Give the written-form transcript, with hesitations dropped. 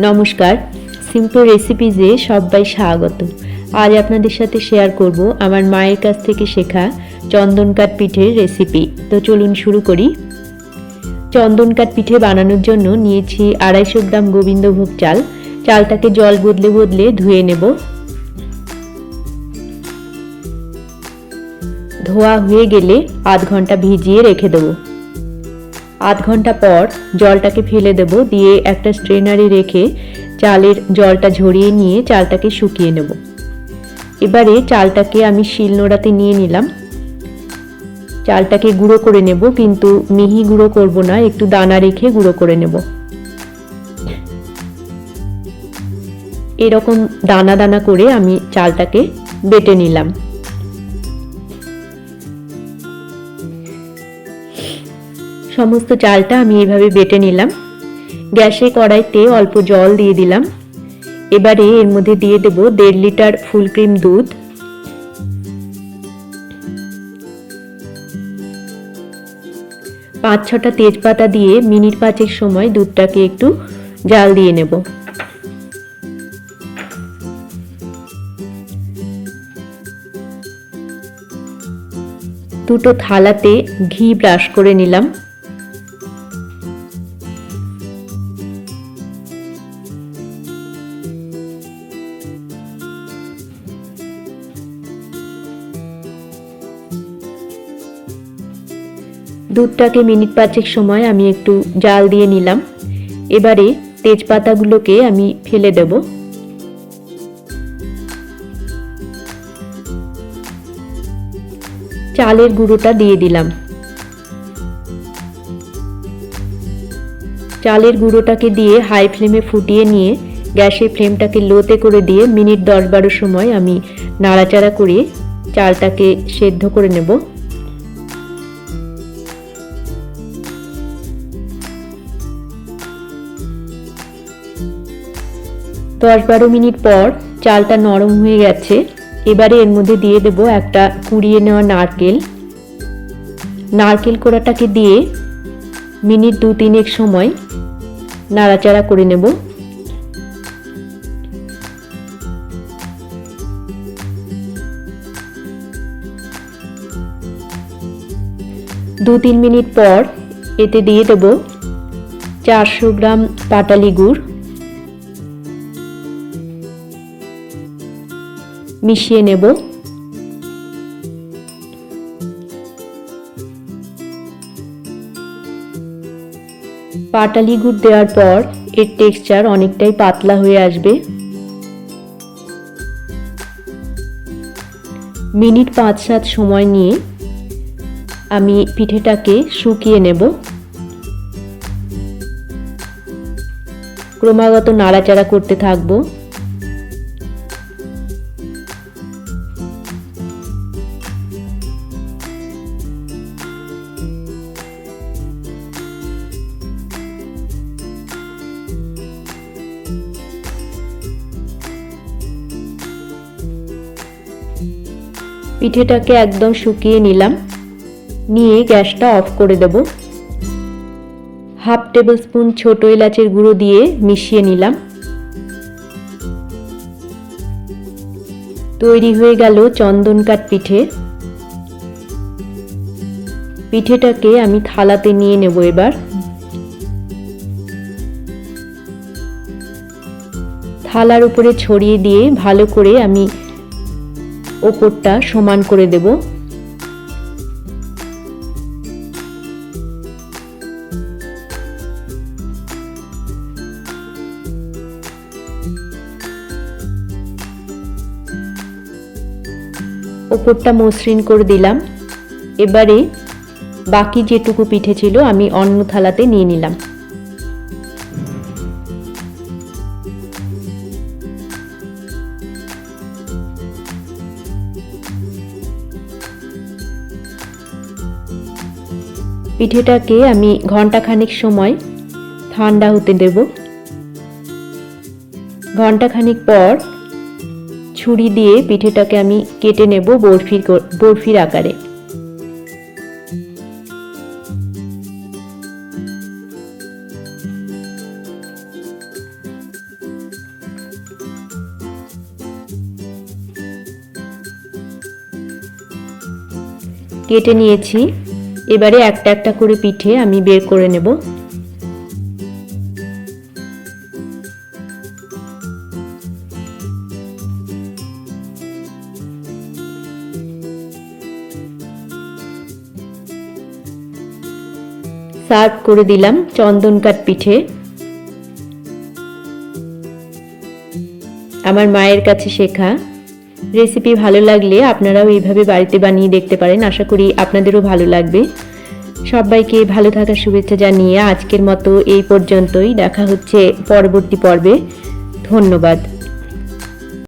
নমস্কার, সিম্পল রেসিপিজে সবাই স্বাগত। আজ আপনাদের সাথে শেয়ার করব আমার মায়ের কাছ থেকে শেখা চন্দন কাঠ পিঠের রেসিপি। তো চলুন শুরু করি। চন্দন কাঠ পিঠে বানানোর জন্য নিয়েছি 250 গ্রাম গোবিন্দভোগ চাল। চালটাকে জল বদলে বদলে ধুয়ে নেব। ধোয়া হয়ে গেলে আধ ঘন্টা ভিজিয়ে রেখে দেবো। আধ ঘন্টা পর জলটাকে ফেলে দেব, দিয়ে একটা স্ট্রেনারে রেখে চালের জলটা ঝরিয়ে নিয়ে চালটাকে শুকিয়ে নেব। এবারে চালটাকে আমি শিলনোড়াতে নিয়ে নিলাম। চালটাকে গুঁড়ো করে নেব, কিন্তু মিহি গুঁড়ো করব না, একটু দানা রেখে গুঁড়ো করে নেব। এরকম দানা দানা করে আমি চালটাকে বেটে নিলাম। সমস্ত চালটা আমি এইভাবে বেটে নিলাম। গ্যাসে কড়াইতে অল্প জল দিয়ে দিলাম। এবারে এর মধ্যে দিয়ে দেব 1.5 লিটার ফুল ক্রিম দুধ। পাঁচ ছটা তেজপাতা দিয়ে মিনিট 5 সময় দুধটাকে একটু জাল দিয়ে নেব। দুটো থালাতে ঘি ব্রাশ করে নিলাম। দুধটাকে মিনিট 5 সময় আমি একটু জাল দিয়ে নিলাম। এবারে তেজপাতাগুলোকে আমি ফেলে দেব। চালের গুঁড়োটা দিয়ে দিলাম। চালের গুঁড়োটাকে দিয়ে হাই ফ্লেমে ফুটিয়ে নিয়ে গ্যাসের ফ্লেমটাকে লোতে করে দিয়ে মিনিট 10-12 সময় আমি নাড়াচাড়া করে চালটাকে সেদ্ধ করে নেব। 10-12 মিনিট পর চালটা নরম হয়ে গেছে। এবারে এর মধ্যে দিয়ে দেব একটা কুড়িয়ে নেওয়া নারকেল কোড়াটাকে দিয়ে মিনিট 2-3 সময় নাড়াচাড়া করে নেব। দু 3 মিনিট পর এতে দিয়ে দেব 400 গ্রাম পাটালি গুড়। মিশিয়ে নেব। পাটালি গুড় দেওয়ার পর এর টেক্সচার অনেকটাই পাতলা হয়ে আসবে। মিনিট 5-7 সময় নিয়ে আমি পিঠেটাকে শুকিয়ে নেব। ক্রমাগত নাড়াচাড়া করতে থাকবো। পিঠেটাকে একদম শুকিয়ে নিলাম। নিয়ে গ্যাসটা অফ করে দেব। হাফ টেবিল স্পুন ছোট এলাচের গুঁড়ো দিয়ে মিশিয়ে নিলাম। তৈরি হয়ে গেল চন্দন কাঠ পিঠে। পিঠেটাকে আমি থালাতে নিয়ে নেব। এবার থালার উপরে ছড়িয়ে দিয়ে ভালো করে আমি ওপরটা সমান করে দেব। ওপরটা মসৃণ করে দিলাম। এবারে বাকি যেটুকু পিঠে ছিল আমি অন্য থালাতে নিয়ে নিলাম। পিঠেটাকে আমি ঘন্টাখানেক সময় ঠান্ডা হতে দেব। ঘন্টাখানেক পর ছুরি দিয়ে পিঠেটাকে আমি কেটে নেব বরফির আকারে। কেটে নিয়েছি। এবারে একটা একটা করে পিঠে আমি বের করে নেব। সার্ভ করে দিলাম চন্দন কাঠ পিঠে। আমার মায়ের কাছে শেখা রেসিপি ভালো লাগলে আপনারাও এইভাবে বাড়িতে বানিয়ে দেখতে পারেন। আশা করি আপনাদেরও ভালো লাগবে। সবাইকে ভালো থাকার শুভেচ্ছা জানিয়ে আজকের মতো এই পর্যন্তই। দেখা হচ্ছে পরবর্তী পর্বে। ধন্যবাদ।